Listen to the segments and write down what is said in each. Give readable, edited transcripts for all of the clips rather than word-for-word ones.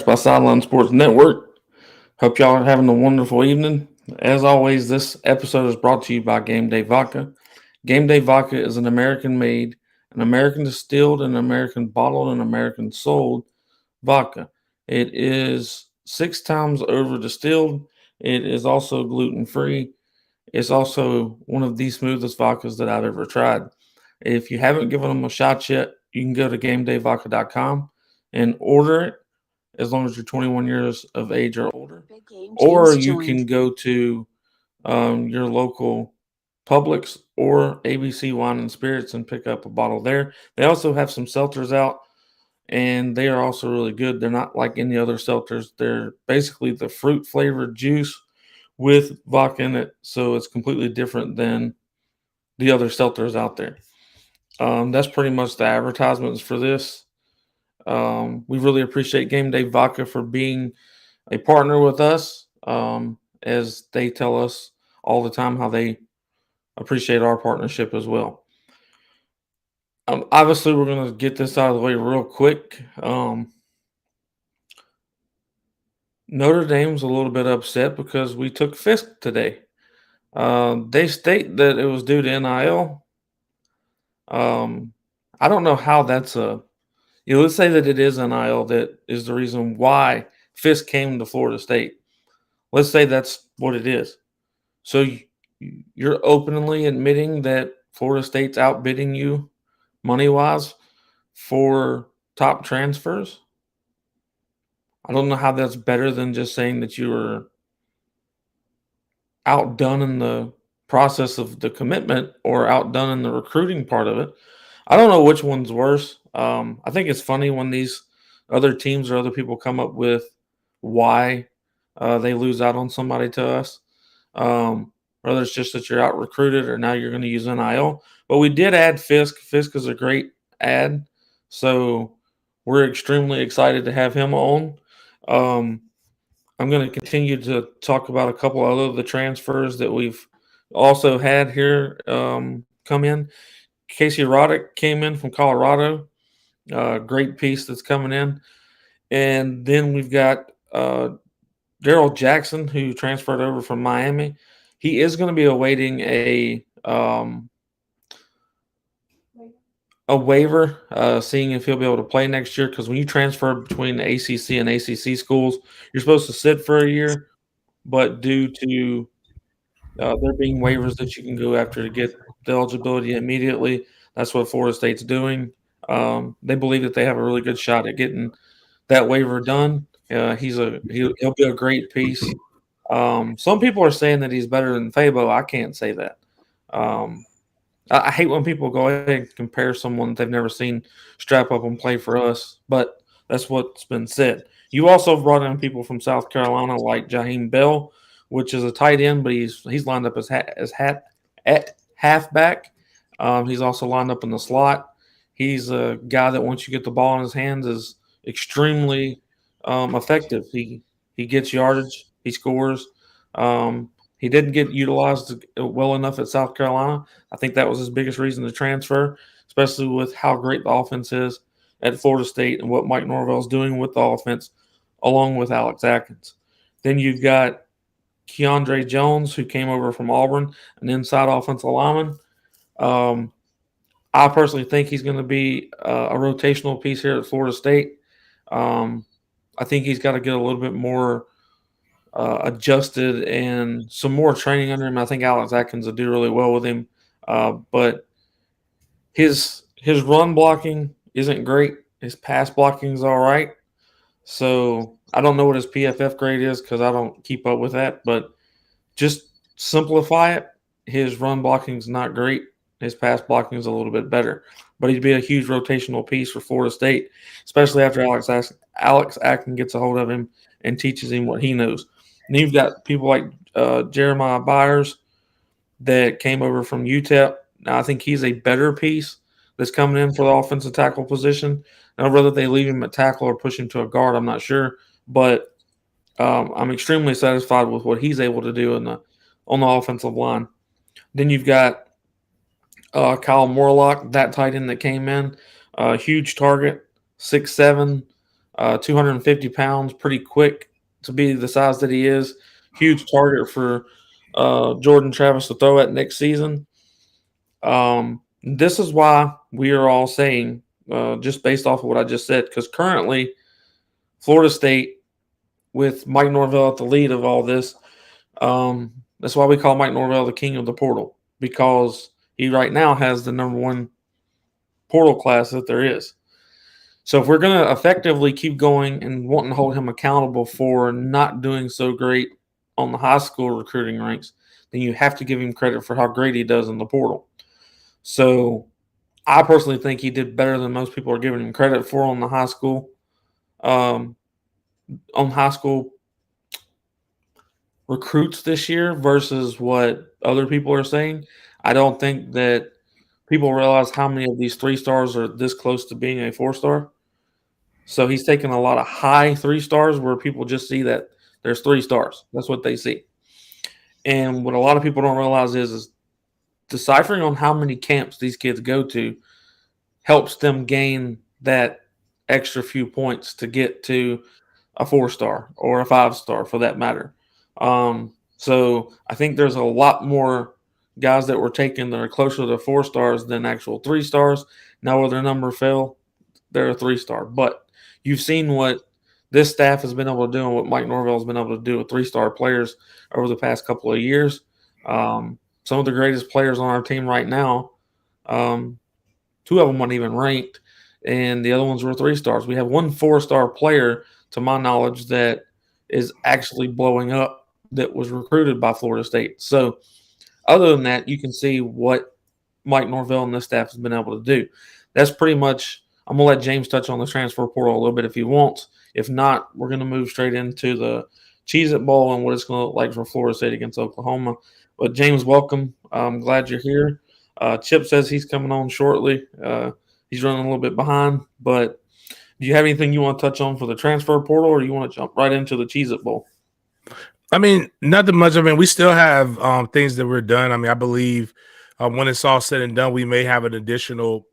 by Sideline Sports Network. Hope y'all are having a wonderful evening. As always, this episode is brought to you by Game Day Vodka. Game Day Vodka is an American made, an American distilled, an American bottled, and American sold vodka. It is 6 times over distilled. It is also gluten free. It's also one of the smoothest vodkas that I've ever tried. If you haven't given them a shot yet, you can go to GameDayVodka.com and order it as long as you're 21 years of age or older. Or you can go to your local Publix or ABC Wine and Spirits and pick up a bottle there. They also have some seltzers out, and they are also really good. They're not like any other seltzers. They're basically the fruit flavored juice with vodka in it, so it's completely different than the other seltzers out there. That's pretty much the advertisements for this. We really appreciate Game Day Vodka for being a partner with us, as they tell us all the time how they appreciate our partnership as well. Obviously, we're going to get this out of the way real quick. Notre Dame's a little bit upset because we took Fisk today. They state that it was due to NIL. I don't know how that's let's say that it is NIL that is the reason why Fisk came to Florida State. Let's say that's what it is. So you're openly admitting that Florida State's outbidding you money-wise for top transfers. I don't know how that's better than just saying that you were outdone in the process of the commitment or outdone in the recruiting part of it. I don't know which one's worse. I think it's funny when these other teams or other people come up with why they lose out on somebody to us. Whether it's just that you're out recruited or now you're going to use NIL. But we did add Fisk. Fisk is a great ad. So we're extremely excited to have him on. I'm going to continue to talk about a couple other of the transfers that we've also had here come in. Casey Roddick came in from Colorado. Great piece that's coming in. And then we've got Daryl Jackson, who transferred over from Miami. He is going to be awaiting a waiver, seeing if he'll be able to play next year. Because when you transfer between the ACC and ACC schools, you're supposed to sit for a year, but due to there being waivers that you can go after to get the eligibility immediately, that's what Florida State's doing. They believe that they have a really good shot at getting that waiver done. He'll be a great piece. Some people are saying that he's better than Fabo. I can't say that. I hate when people go ahead and compare someone that they've never seen strap up and play for us, but that's what's been said. You also brought in people from South Carolina like Jaheim Bell, which is a tight end, but he's lined up at halfback. He's also lined up in the slot. He's a guy that once you get the ball in his hands is extremely effective. He gets yardage. He scores. He didn't get utilized well enough at South Carolina. I think that was his biggest reason to transfer, especially with how great the offense is at Florida State and what Mike Norvell's doing with the offense, along with Alex Atkins. Then you've got Keandre Jones, who came over from Auburn, an inside offensive lineman. I personally think he's going to be a rotational piece here at Florida State. I think he's got to get a little bit more adjusted and some more training under him. I think Alex Atkins will do really well with him. But his run blocking isn't great. His pass blocking is all right. So I don't know what his PFF grade is because I don't keep up with that. But just simplify it. His run blocking is not great. His pass blocking is a little bit better. But he'd be a huge rotational piece for Florida State, especially after Alex Atkins gets a hold of him and teaches him what he knows. And you've got people like Jeremiah Byers that came over from UTEP. Now, I think he's a better piece that's coming in for the offensive tackle position. Now, whether they leave him at tackle or push him to a guard, I'm not sure. But I'm extremely satisfied with what he's able to do on the offensive line. Then you've got Kyle Morlock, that tight end that came in, huge target, 6'7", 250 pounds, pretty quick to be the size that he is. Huge target for Jordan Travis to throw at next season. This is why we are all saying, just based off of what I just said, because currently Florida State, with Mike Norvell at the lead of all this, that's why we call Mike Norvell the king of the portal, because he right now has the number one portal class that there is. So if we're going to effectively keep going and wanting to hold him accountable for not doing so great on the high school recruiting ranks, then you have to give him credit for how great he does in the portal. So I personally think he did better than most people are giving him credit for on the high school, on high school recruits this year versus what other people are saying. I don't think that people realize how many of these 3 stars are this close to being a 4-star. So he's taken a lot of high 3 stars where people just see that there's 3 stars. That's what they see. And what a lot of people don't realize is deciphering on how many camps these kids go to helps them gain that extra few points to get to a 4-star or a 5-star for that matter. So I think there's a lot more guys that were taken that are closer to 4 stars than actual 3 stars. Now, where their number fell, they're a 3-star. But you've seen what this staff has been able to do and what Mike Norvell has been able to do with 3-star players over the past couple of years. Some of the greatest players on our team right now, 2 of them weren't even ranked, and the other ones were 3 stars. We have one 4-star player, to my knowledge, that is actually blowing up that was recruited by Florida State. So other than that, you can see what Mike Norvell and the staff has been able to do. That's pretty much – I'm going to let James touch on the transfer portal a little bit if he wants. If not, we're going to move straight into the Cheez-It Bowl and what it's going to look like for Florida State against Oklahoma. But James, welcome. I'm glad you're here. Chip says he's coming on shortly. He's running a little bit behind. But do you have anything you want to touch on for the transfer portal, or do you want to jump right into the Cheez-It Bowl? I mean, nothing much. I mean, we still have things that we're done. I mean, I believe when it's all said and done, we may have an additional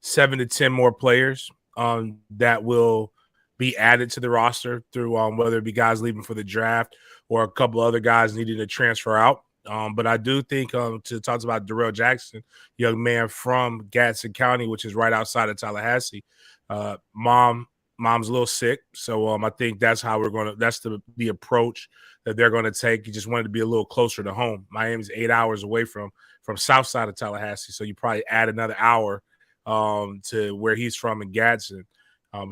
7 to 10 more players that will be added to the roster through whether it be guys leaving for the draft or a couple other guys needing to transfer out. But I do think to talk about Darrell Jackson, young man from Gadsden County, which is right outside of Tallahassee. Mom's a little sick, so I think that's how we're going to. That's the approach that they're going to take. You just wanted to be a little closer to home. Miami's 8 hours away from south side of Tallahassee, so you probably add another hour to where he's from in Gadsden.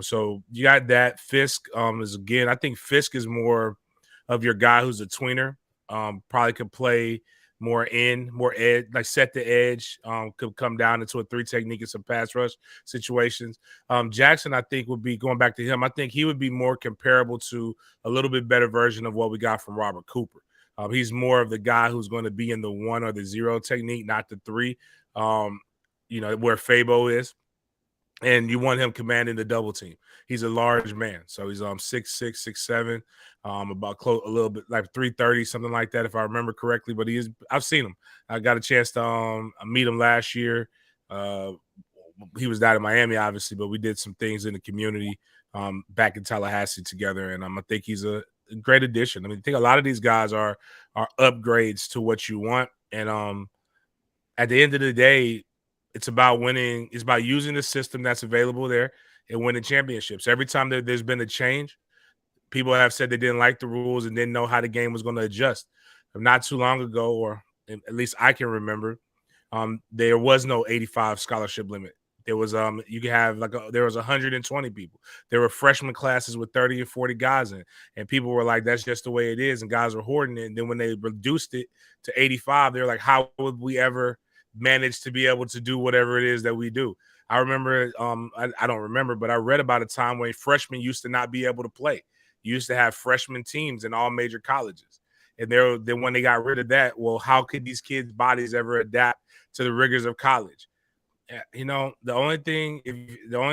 So you got that. Fisk is again. I think Fisk is more of your guy who's a tweener. Probably could play more edge, like set the edge, could come down into a 3 technique in some pass rush situations. Jackson, I think, would be going back to him. I think he would be more comparable to a little bit better version of what we got from Robert Cooper. He's more of the guy who's going to be in the 1 or the 0 technique, not the 3, where Fabo is. And you want him commanding the double team. He's a large man. So he's 6'6", 6'7", about close a little bit like 330, something like that, if I remember correctly. But I've seen him. I got a chance to meet him last year. He was down in Miami, obviously, but we did some things in the community back in Tallahassee together. And I think he's a great addition. I mean, I think a lot of these guys are upgrades to what you want. And at the end of the day, it's about winning. It's about using the system that's available there and winning championships. Every time there's been a change, people have said they didn't like the rules and didn't know how the game was going to adjust. Not too long ago, or at least I can remember, there was no 85 scholarship limit. There was you could have there was 120 people. There were freshman classes with 30 and 40 guys in, and people were like, "That's just the way it is," and guys were hoarding it. And then when they reduced it to 85, they're like, "How would we ever manage to be able to do whatever it is that we do?" I remember, I don't remember, but I read about a time when freshmen used to not be able to play. You used to have freshman teams in all major colleges. And then when they got rid of that, well, how could these kids' bodies ever adapt to the rigors of college? The only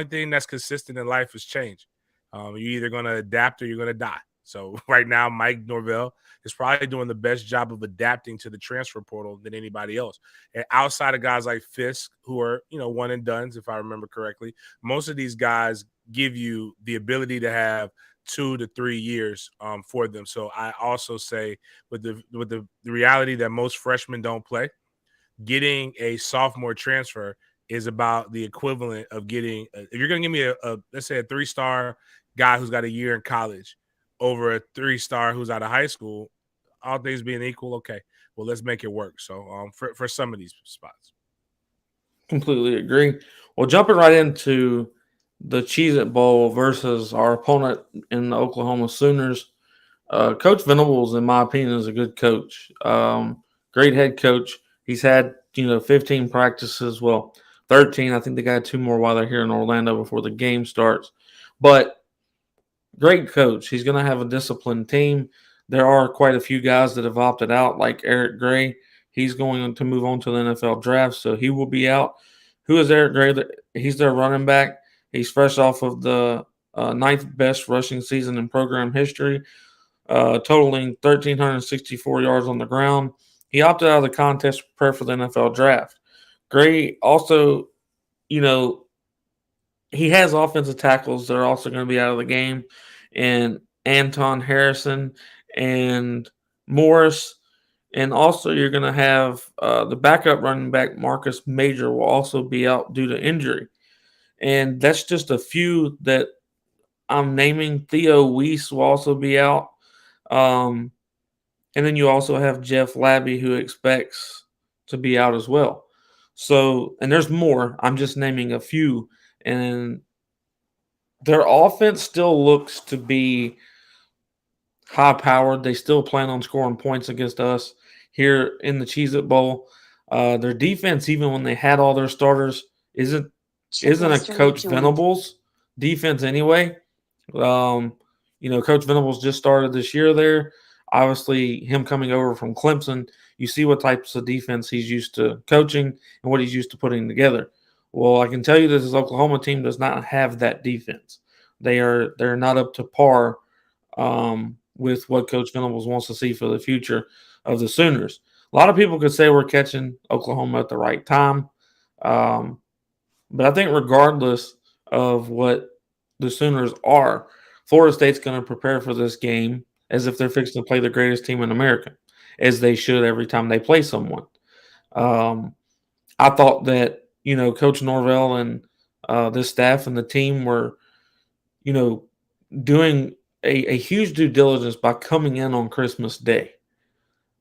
thing that's consistent in life is change. You're either going to adapt or you're going to die. So right now, Mike Norvell is probably doing the best job of adapting to the transfer portal than anybody else. And outside of guys like Fisk, who are, one and dones, if I remember correctly, most of these guys give you the ability to have 2 to 3 years for them. So I also say with the reality that most freshmen don't play, getting a sophomore transfer is about the equivalent of getting if you're going to give me a let's say a 3-star guy who's got a year in college over a 3-star who's out of high school, all things being equal, okay, well, let's make it work. So for some of these spots. Completely agree. Well, jumping right into the Cheez-It Bowl versus our opponent in the Oklahoma Sooners, Coach Venables, in my opinion, is a good coach. Great head coach. He's had 15 practices. Well, 13. I think they got 2 more while they're here in Orlando before the game starts. But great coach. He's going to have a disciplined team. There are quite a few guys that have opted out, like Eric Gray. He's going to move on to the NFL draft, so he will be out. Who is Eric Gray? He's their running back. He's fresh off of the ninth best rushing season in program history, totaling 1,364 yards on the ground. He opted out of the contest to prepare for the NFL draft. Gray also, he has offensive tackles that are also going to be out of the game, and Anton Harrison and Morris. And also, you're going to have the backup running back, Marcus Major, will also be out due to injury. And that's just a few that I'm naming. Theo Weiss will also be out. And then you also have Jeff Labby, who expects to be out as well. So, and there's more. I'm just naming a few. And their offense still looks to be high-powered. They still plan on scoring points against us here in the Cheez-It Bowl. Their defense, even when they had all their starters, isn't a Coach Venables defense anyway. Coach Venables just started this year there. Obviously, him coming over from Clemson, you see what types of defense he's used to coaching and what he's used to putting together. Well, I can tell you that this Oklahoma team does not have that defense. They're not up to par with what Coach Venables wants to see for the future of the Sooners. A lot of people could say we're catching Oklahoma at the right time. But I think regardless of what the Sooners are, Florida State's going to prepare for this game as if they're fixing to play the greatest team in America, as they should every time they play someone. I thought that, Coach Norvell and this staff and the team were, doing a huge due diligence by coming in on Christmas Day.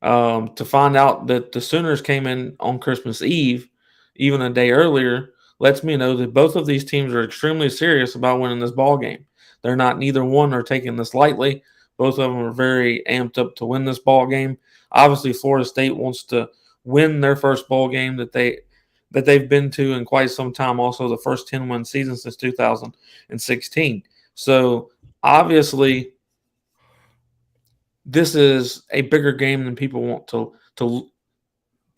To find out that the Sooners came in on Christmas Eve, even a day earlier, lets me know that both of these teams are extremely serious about winning this ball game. Neither one are taking this lightly. Both of them are very amped up to win this ball game. Obviously, Florida State wants to win their first bowl game that they've been to in quite some time. Also, the first 10-win season since 2016. So obviously, this is a bigger game than people want to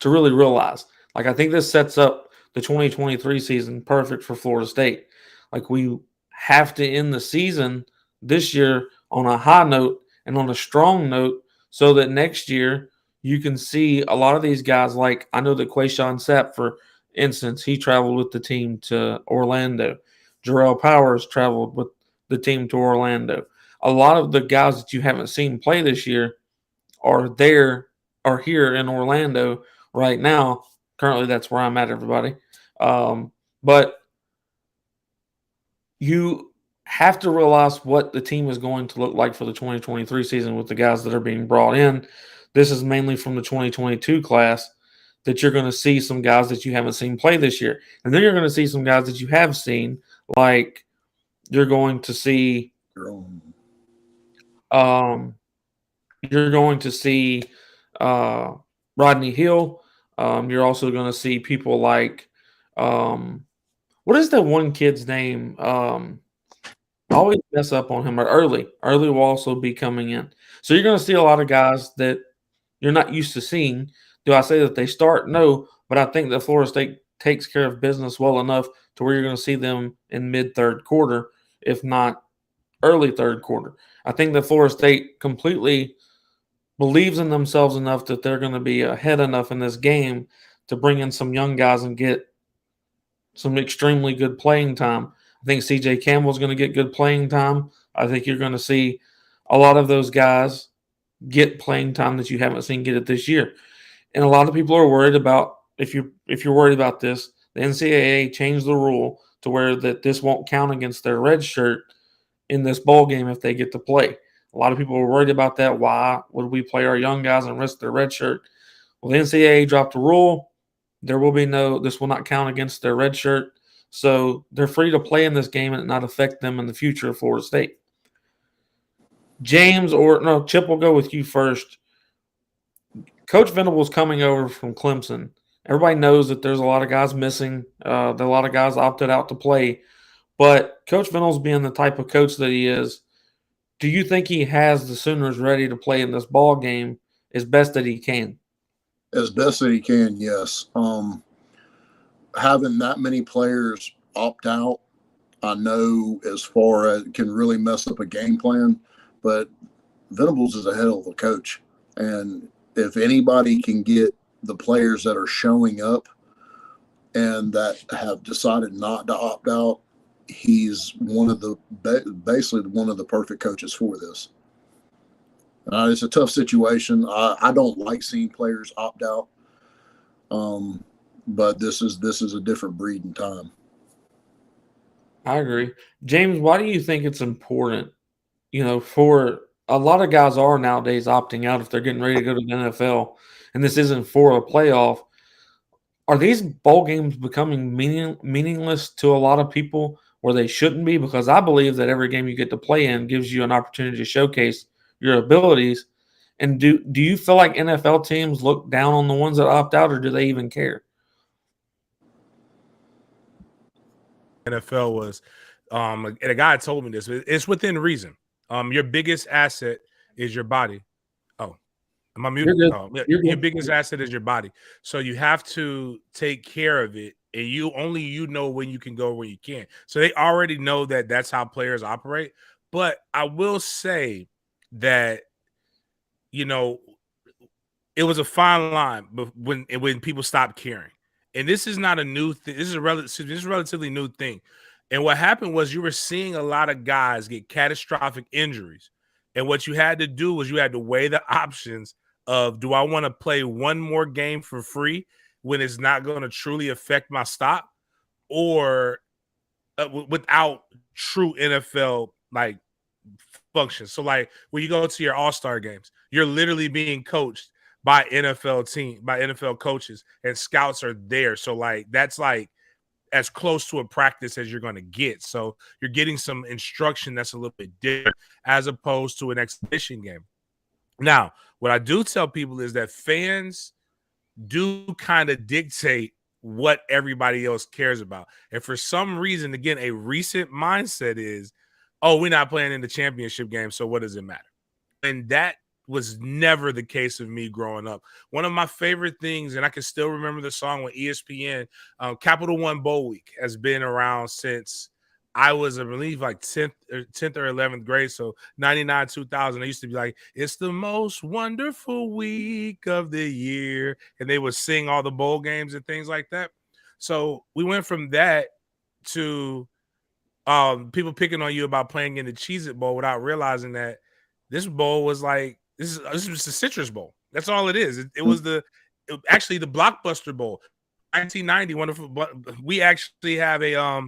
really realize. Like, I think this sets up the 2023 season perfect for Florida State. Like, we have to end the season this year on a high note and on a strong note so that next year you can see a lot of these guys. Like, I know that Quayshawn Sapp, for instance, he traveled with the team to Orlando. Jarrell Powers traveled with the team to Orlando. A lot of the guys that you haven't seen play this year are here in Orlando right now. Currently, that's where I'm at, everybody. But you have to realize what the team is going to look like for the 2023 season with the guys that are being brought in. This is mainly from the 2022 class that you're going to see some guys that you haven't seen play this year. And then you're going to see some guys that you have seen, like you're going to see Rodney Hill. You're also going to see people like what is that one kid's name? I always mess up on him. Or Early. Early will also be coming in. So you're going to see a lot of guys that you're not used to seeing. Do I say that they start? No, but I think that Florida State takes care of business well enough to where you're going to see them in mid-third quarter, if not early third quarter. I think that Florida State completely believes in themselves enough that they're going to be ahead enough in this game to bring in some young guys and get some extremely good playing time. I think CJ Campbell's going to get good playing time. I think you're going to see a lot of those guys get playing time that you haven't seen get it this year. And a lot of people are worried about if you're worried about this, the NCAA changed the rule to where that this won't count against their red shirt in this bowl game if they get to play. A lot of people were worried about that. Why would we play our young guys and risk their red shirt? Well, the NCAA dropped a rule. There will be this will not count against their red shirt. So they're free to play in this game and not affect them in the future of Florida State. James or no, Chip will go with you first. Coach Venable's coming over from Clemson. Everybody knows that there's a lot of guys missing. A lot of guys opted out to play. But Coach Venable's being the type of coach that he is, do you think he has the Sooners ready to play in this ball game as best that he can? As best that he can, yes. Having that many players opt out, I know as far as can really mess up a game plan, but Venables is a hell of a coach. And if anybody can get the players that are showing up and that have decided not to opt out, he's basically one of the perfect coaches for this. It's a tough situation. I don't like seeing players opt out, but this is a different breed in time. I agree. James, why do you think it's important, for a lot of guys are nowadays opting out if they're getting ready to go to the NFL, and this isn't for a playoff. Are these bowl games becoming meaningless to a lot of people where they shouldn't be? Because I believe that every game you get to play in gives you an opportunity to showcase your abilities. And do you feel like NFL teams look down on the ones that opt out, or do they even care? NFL was, and a guy told me this. It's within reason. Your biggest asset is your body. Oh, am I muted? Oh, your biggest asset is your body. So you have to take care of it, and you know when you can go, when you can't. So they already know that that's how players operate. But I will say that, it was a fine line when people stopped caring. And this is not a new thing. This is a relatively new thing. And what happened was you were seeing a lot of guys get catastrophic injuries. And what you had to do was you had to weigh the options of, do I want to play one more game for free when it's not going to truly affect my stock, or without true NFL like function? So like when you go to your all-star games, you're literally being coached by NFL coaches, and scouts are there. So like that's like as close to a practice as you're going to get. So you're getting some instruction that's a little bit different as opposed to an exhibition game. Now, what I do tell people is that fans do kind of dictate what everybody else cares about. And for some reason, again, a recent mindset is, oh, we're not playing in the championship game, so what does it matter? And that was never the case of me growing up. One of my favorite things, and I can still remember the song with ESPN, Capital One Bowl Week has been around since I was, I believe, like 10th or 11th grade. So 99, 2000, I used to be like, it's the most wonderful week of the year. And they would sing all the bowl games and things like that. So we went from that to people picking on you about playing in the Cheez-It Bowl without realizing that this bowl was like, this was the Citrus Bowl. That's all it is. It was actually the Blockbuster Bowl, 1990. Wonderful. We actually have a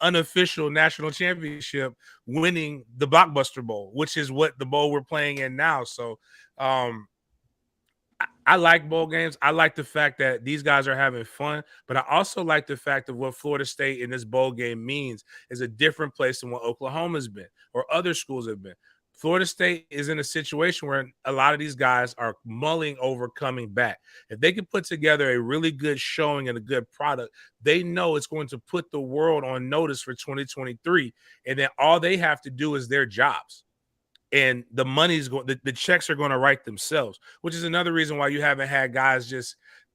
unofficial national championship winning the Blockbuster Bowl, which is what the bowl we're playing in now. So I like bowl games. I like the fact that these guys are having fun, but I also like the fact of what Florida State in this bowl game means is a different place than what Oklahoma's been or other schools have been. Florida State is in a situation where a lot of these guys are mulling over coming back. If they can put together a really good showing and a good product, they know it's going to put the world on notice for 2023. And then all they have to do is their jobs. And the money's going, the checks are going to write themselves, which is another reason why you haven't had guys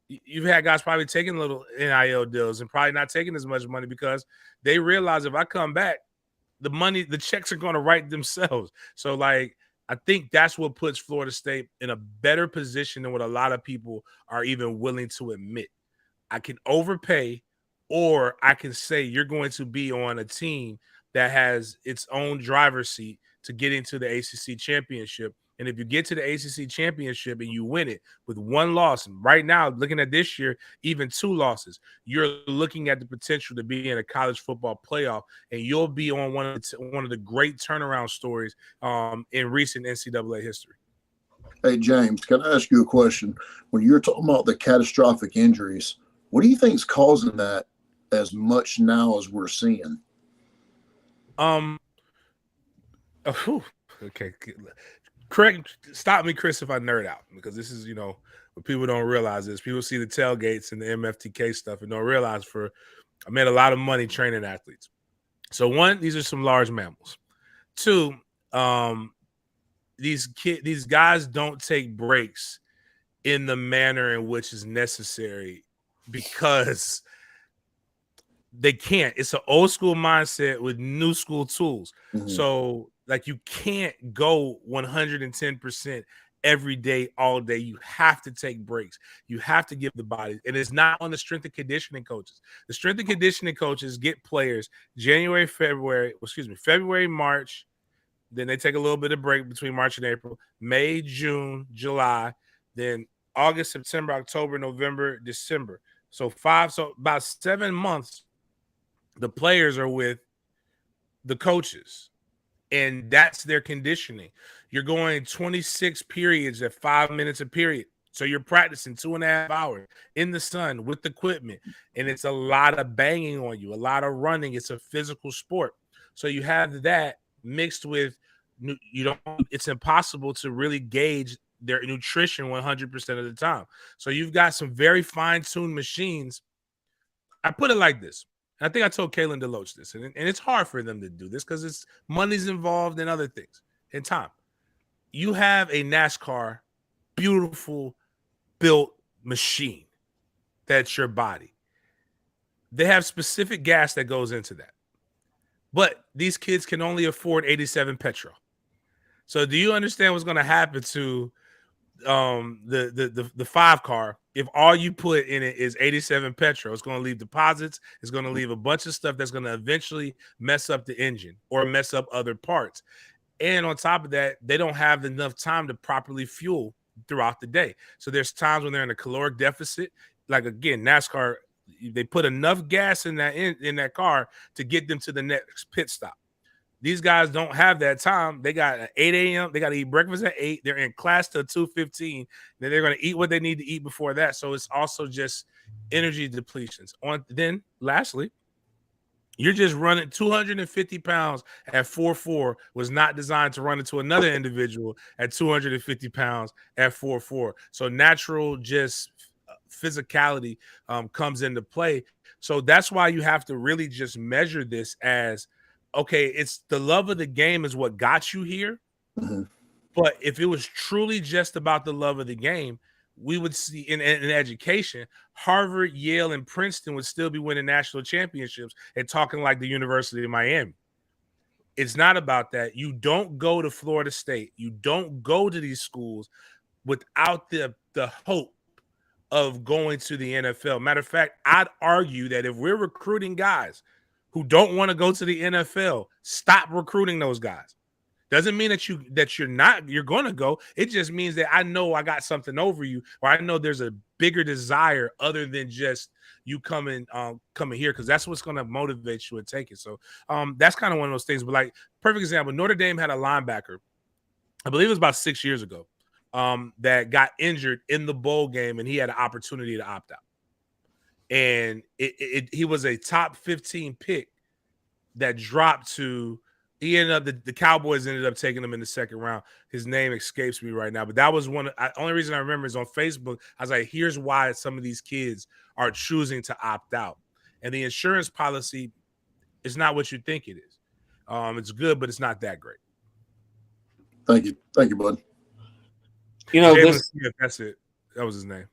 you've had guys probably taking little NIL deals and probably not taking as much money because they realize if I come back, the checks are going to write themselves. So like, I think that's what puts Florida State in a better position than what a lot of people are even willing to admit. I can overpay, or I can say you're going to be on a team that has its own driver's seat to get into the ACC championship. And if you get to the ACC championship and you win it with one loss, and right now, looking at this year, even 2 losses, you're looking at the potential to be in a college football playoff, and you'll be on one of the great turnaround stories in recent NCAA history. Hey, James, can I ask you a question? When you're talking about the catastrophic injuries, what do you think is causing that as much now as we're seeing? Okay. Correct. Stop me, Chris, if I nerd out, because this is, what people don't realize is people see the tailgates and the MFTK stuff and don't realize I made a lot of money training athletes. So 1, these are some large mammals. 2, these guys don't take breaks in the manner in which is necessary because they can't. It's an old school mindset with new school tools. Mm-hmm. So like, you can't go 110% every day, all day. You have to take breaks. You have to give the body. And it's not on the strength and conditioning coaches. The strength and conditioning coaches get players February, March. Then they take a little bit of break between March and April, May, June, July, then August, September, October, November, December. So about 7 months, the players are with the coaches, and that's their conditioning. You're going 26 periods at 5 minutes a period. So you're practicing 2.5 hours in the sun with equipment, and it's a lot of banging on you, a lot of running. It's a physical sport. So you have that mixed with, it's impossible to really gauge their nutrition 100% of the time. So you've got some very fine-tuned machines. I put it like this. I think I told Kalen DeLoach this, and it's hard for them to do this because it's money's involved and other things and time. You have a NASCAR, beautiful built machine that's your body. They have specific gas that goes into that. But these kids can only afford 87 petrol. So do you understand what's going to happen to the 5 car if all you put in it is 87 petrol? It's going to leave deposits. It's going to leave a bunch of stuff that's going to eventually mess up the engine or mess up other parts. And on top of that, they don't have enough time to properly fuel throughout the day. So there's times when they're in a caloric deficit. Like, again, NASCAR, they put enough gas in that car to get them to the next pit stop. These guys don't have that time. They got 8 a.m. They got to eat breakfast at 8. They're in class till 2:15. Then they're going to eat what they need to eat before that. So it's also just energy depletions. Then lastly, you're just running 250 pounds at 4.4 was not designed to run into another individual at 250 pounds at 4.4. So natural just physicality comes into play. So that's why you have to really just measure this as, okay, it's the love of the game is what got you here. Mm-hmm. But if it was truly just about the love of the game, we would see in education, Harvard, Yale, and Princeton would still be winning national championships and talking like the University of Miami. It's not about that. You don't go to Florida State. You don't go to these schools without the hope of going to the NFL. Matter of fact, I'd argue that if we're recruiting guys who don't want to go to the NFL, stop recruiting those guys. Doesn't mean that you're going to go. It just means that I know I got something over you, or I know there's a bigger desire other than just you coming here, because that's what's going to motivate you and take it. So that's kind of one of those things. But like, perfect example, Notre Dame had a linebacker, I believe it was about 6 years ago, that got injured in the bowl game, and he had an opportunity to opt out. And he was a top 15 pick that dropped to. He ended up, the Cowboys ended up taking him in the second round. His name escapes me right now, but that was only reason I remember is on Facebook. I was like, here's why some of these kids are choosing to opt out. And the insurance policy is not what you think it is. It's good, but it's not that great. Thank you. Thank you, bud. That's it. That was his name.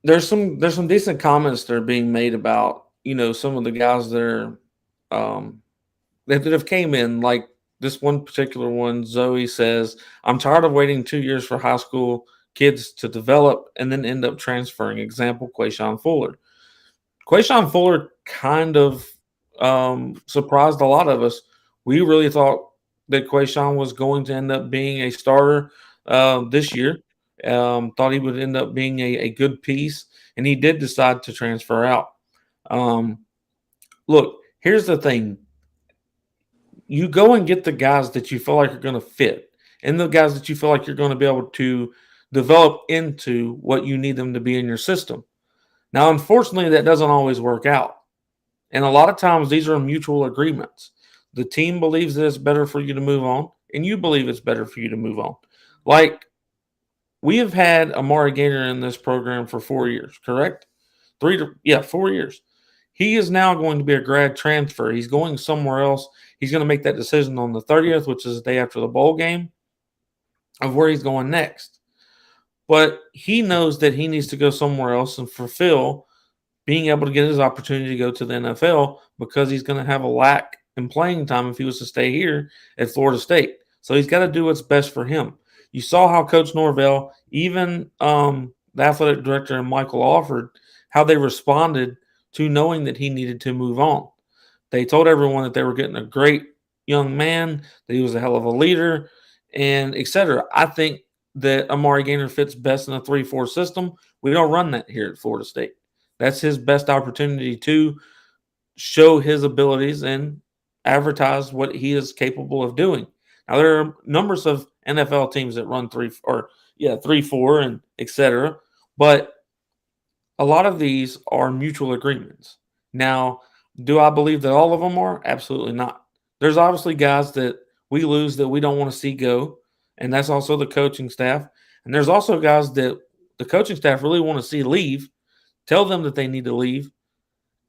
There's some decent comments that are being made about, some of the guys that are that have came in, like this one particular one, Zoe says, I'm tired of waiting 2 years for high school kids to develop and then end up transferring. Example, Quayshawn Fuller. Quayshawn Fuller kind of surprised a lot of us. We really thought that Quayshawn was going to end up being a starter this year. Thought he would end up being a good piece, and he did decide to transfer out. Look, here's the thing. You go and get the guys that you feel like are going to fit and the guys that you feel like you're going to be able to develop into what you need them to be in your system. Now, unfortunately, that doesn't always work out. And a lot of times these are mutual agreements. The team believes that it's better for you to move on, and you believe it's better for you to move on. Like, we have had Amari Gaynor in this program for 4 years, correct? 4 years. He is now going to be a grad transfer. He's going somewhere else. He's going to make that decision on the 30th, which is the day after the bowl game, of where he's going next. But he knows that he needs to go somewhere else and fulfill being able to get his opportunity to go to the NFL, because he's going to have a lack in playing time if he was to stay here at Florida State. So he's got to do what's best for him. You saw how Coach Norvell, even the athletic director and Michael Alford, how they responded to knowing that he needed to move on. They told everyone that they were getting a great young man, that he was a hell of a leader, and etc. I think that Amari Gaynor fits best in a 3-4 system. We don't run that here at Florida State. That's his best opportunity to show his abilities and advertise what he is capable of doing. Now, there are numbers of NFL teams that run 3-4 and etc. But a lot of these are mutual agreements. Now, do I believe that all of them are? Absolutely not. There's obviously guys that we lose that we don't want to see go, and that's also the coaching staff. And there's also guys that the coaching staff really want to see leave, tell them that they need to leave,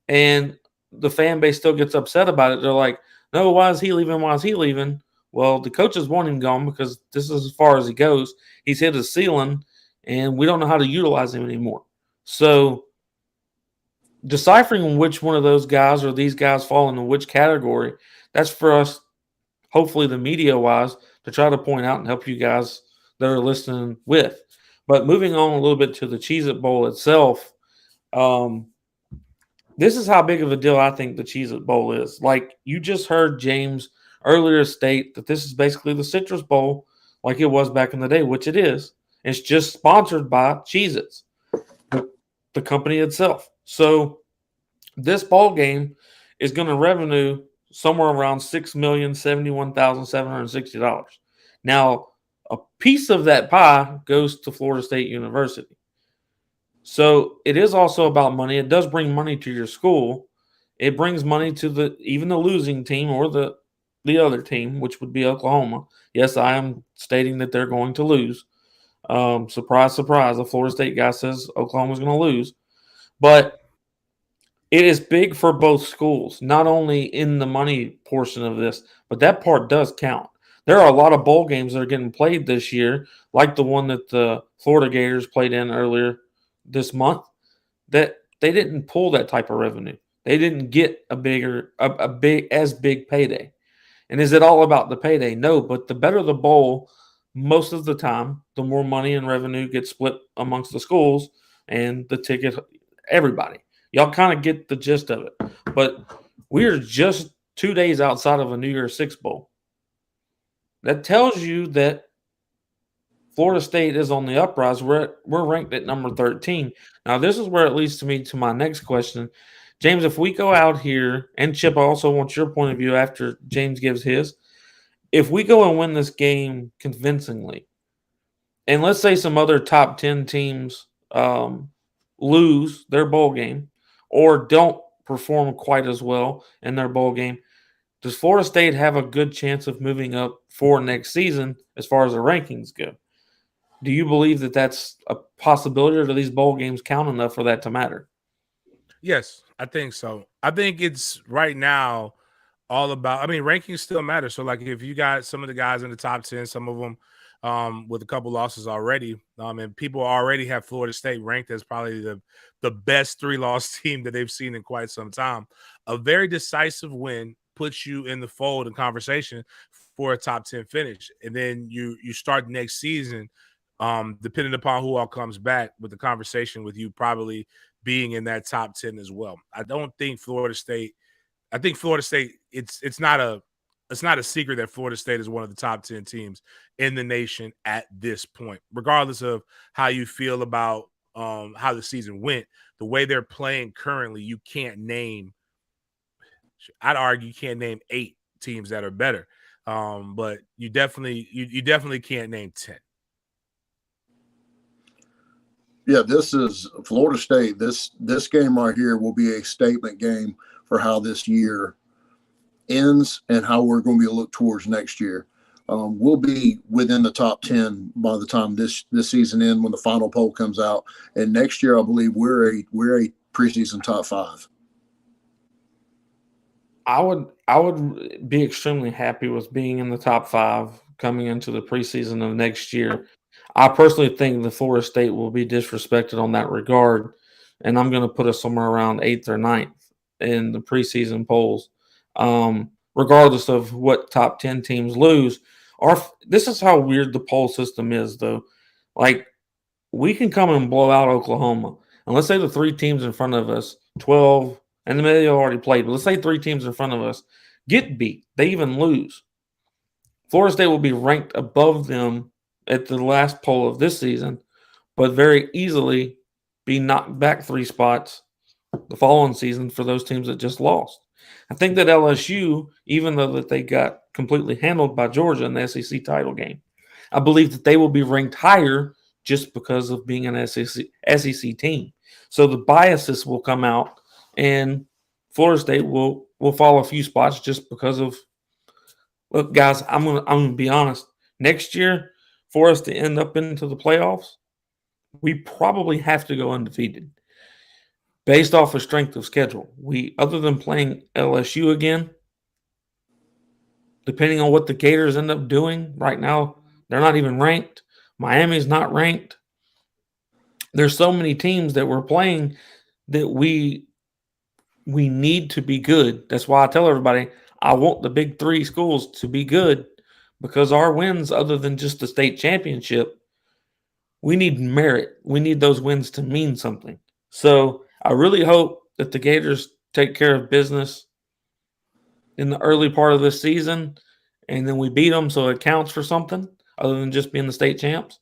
and the fan base still gets upset about it. They're like, no, why is he leaving? Why is he leaving? Well, the coaches want him gone because this is as far as he goes. He's hit his ceiling, and we don't know how to utilize him anymore. So deciphering which one of those guys or these guys fall into which category, that's for us, hopefully the media-wise, to try to point out and help you guys that are listening with. But moving on a little bit to the Cheez-It Bowl itself, this is how big of a deal I think the Cheez-It Bowl is. Like, you just heard James earlier state that this is basically the Citrus Bowl like it was back in the day, which it is. It's just sponsored by Cheez-Its, the company itself. So this bowl game is going to revenue somewhere around $6,071,760. Now, a piece of that pie goes to Florida State University. So it is also about money. It does bring money to your school. It brings money to even the losing team or the other team, which would be Oklahoma. Yes, I am stating that they're going to lose. Surprise, surprise. The Florida State guy says Oklahoma's going to lose. But it is big for both schools, not only in the money portion of this, but that part does count. There are a lot of bowl games that are getting played this year, like the one that the Florida Gators played in earlier this month, that they didn't pull that type of revenue. They didn't get a big payday. And is it all about the payday? No, but the better the bowl, most of the time, the more money and revenue gets split amongst the schools and the ticket, everybody. Y'all kind of get the gist of it. But we are just 2 days outside of a New Year's Six Bowl. That tells you that Florida State is on the uprise. We're ranked at number 13. Now, this is where it leads to me to my next question. James, if we go out here, and Chip, I also want your point of view after James gives his. If we go and win this game convincingly, and let's say some other top 10 teams lose their bowl game or don't perform quite as well in their bowl game, does Florida State have a good chance of moving up for next season as far as the rankings go? Do you believe that that's a possibility, or do these bowl games count enough for that to matter? Yes, I think so. I think it's right now all about, rankings still matter. So, like, if you got some of the guys in the top 10, some of them with a couple losses already, and people already have Florida State ranked as probably the best 3-loss team that they've seen in quite some time. A very decisive win puts you in the fold and conversation for a top 10 finish. And then you start next season, depending upon who all comes back, with the conversation with you probably being in that top 10 as well. I don't think Florida State. I think Florida State. It's not a secret that Florida State is one of the top 10 teams in the nation at this point, regardless of how you feel about how the season went. The way they're playing currently, you can't name. I'd argue you can't name 8 teams that are better, but you definitely can't name 10. Yeah, this is Florida State. This game right here will be a statement game for how this year ends and how we're going to be looked towards next year. We'll be within the top 10 by the time this season ends, when the final poll comes out. And next year, I believe we're a preseason top 5. I would be extremely happy with being in the top 5 coming into the preseason of next year. I personally think the Florida State will be disrespected on that regard, and I'm going to put us somewhere around 8th or 9th in the preseason polls, regardless of what top 10 teams lose. This is how weird the poll system is, though. Like, we can come and blow out Oklahoma, and let's say the 3 teams in front of us, 12, and they already played, but let's say 3 teams in front of us get beat. They even lose. Florida State will be ranked above them at the last poll of this season, but very easily be knocked back 3 spots the following season for those teams that just lost. I think that LSU, even though that they got completely handled by Georgia in the SEC title game, I believe that they will be ranked higher just because of being an SEC team. So the biases will come out, and Florida State will fall a few spots just because of. Look, guys, I'm gonna be honest. Next year, for us to end up into the playoffs, we probably have to go undefeated based off of strength of schedule. Other than playing LSU again, depending on what the Gators end up doing, right now they're not even ranked. Miami's not ranked. There's so many teams that we're playing that we need to be good. That's why I tell everybody I want the big 3 schools to be good, because our wins, other than just the state championship, we need merit. We need those wins to mean something. So I really hope that the Gators take care of business in the early part of this season, and then we beat them so it counts for something other than just being the state champs.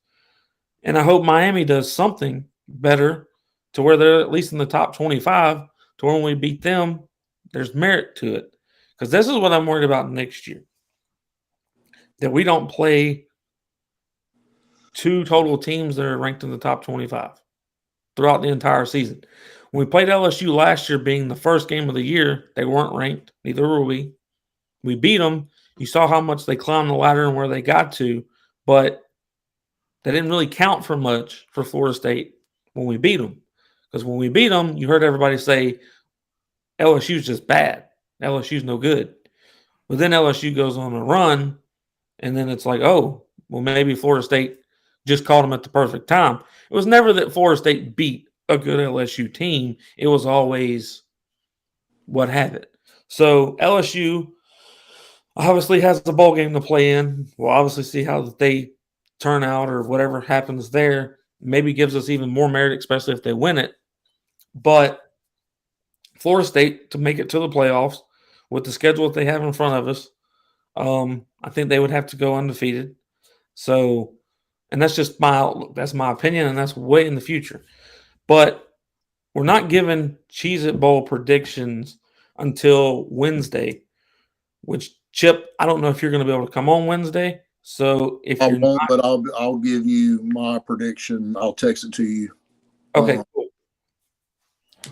And I hope Miami does something better to where they're at least in the top 25, to where when we beat them, there's merit to it. Because this is what I'm worried about next year, that we don't play 2 total teams that are ranked in the top 25 throughout the entire season. When we played LSU last year, being the first game of the year, they weren't ranked. Neither were we. We beat them. You saw how much they climbed the ladder and where they got to, but that didn't really count for much for Florida State when we beat them. Because when we beat them, you heard everybody say LSU's just bad. LSU's no good. But then LSU goes on a run, and then it's like, oh, well, maybe Florida State just caught them at the perfect time. It was never that Florida State beat a good LSU team. It was always what have it. So LSU obviously has the bowl game to play in. We'll obviously see how they turn out or whatever happens there. Maybe gives us even more merit, especially if they win it. But Florida State, to make it to the playoffs with the schedule that they have in front of us, I think they would have to go undefeated. So, and that's just my outlook. That's my opinion, and that's way in the future. But we're not giving Cheez-It Bowl predictions until Wednesday, which, Chip, I don't know if you're going to be able to come on Wednesday. So if I you're won't, not, but I'll give you my prediction. I'll text it to you. okay, cool.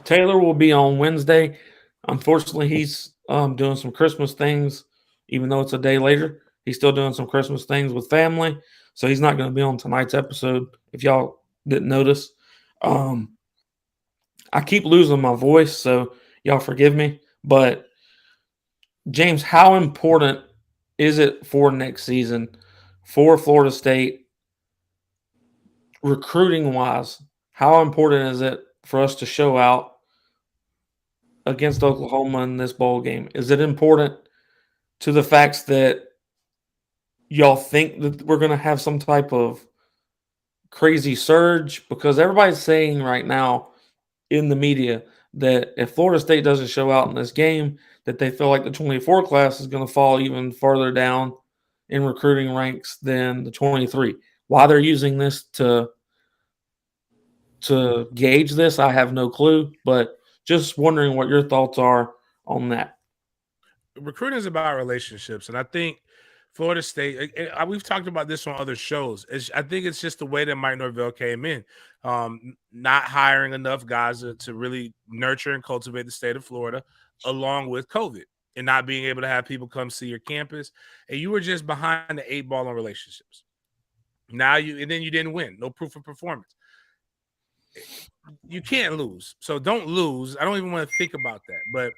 Taylor will be on Wednesday. Unfortunately, he's doing some Christmas things, even though it's a day later. He's still doing some Christmas things with family, so he's not going to be on tonight's episode. If y'all didn't notice, I keep losing my voice, so y'all forgive me. But James, how important is it for next season for Florida State, recruiting wise? How important is it for us to show out against Oklahoma in this bowl game? Is it important? to the facts that y'all think that we're going to have some type of crazy surge? Because everybody's saying right now in the media that if Florida State doesn't show out in this game, that they feel like the 24 class is going to fall even further down in recruiting ranks than the 23. Why they're using this to gauge this, I have no clue, but just wondering what your thoughts are on that. Recruiting is about relationships, and I think Florida State. We've talked about this on other shows. I think it's just the way that Mike Norvell came in, not hiring enough guys to really nurture and cultivate the state of Florida, along with COVID, and not being able to have people come see your campus, and you were just behind the 8 ball on relationships. Now and then you didn't win. No proof of performance. You can't lose, so don't lose. I don't even want to think about that, but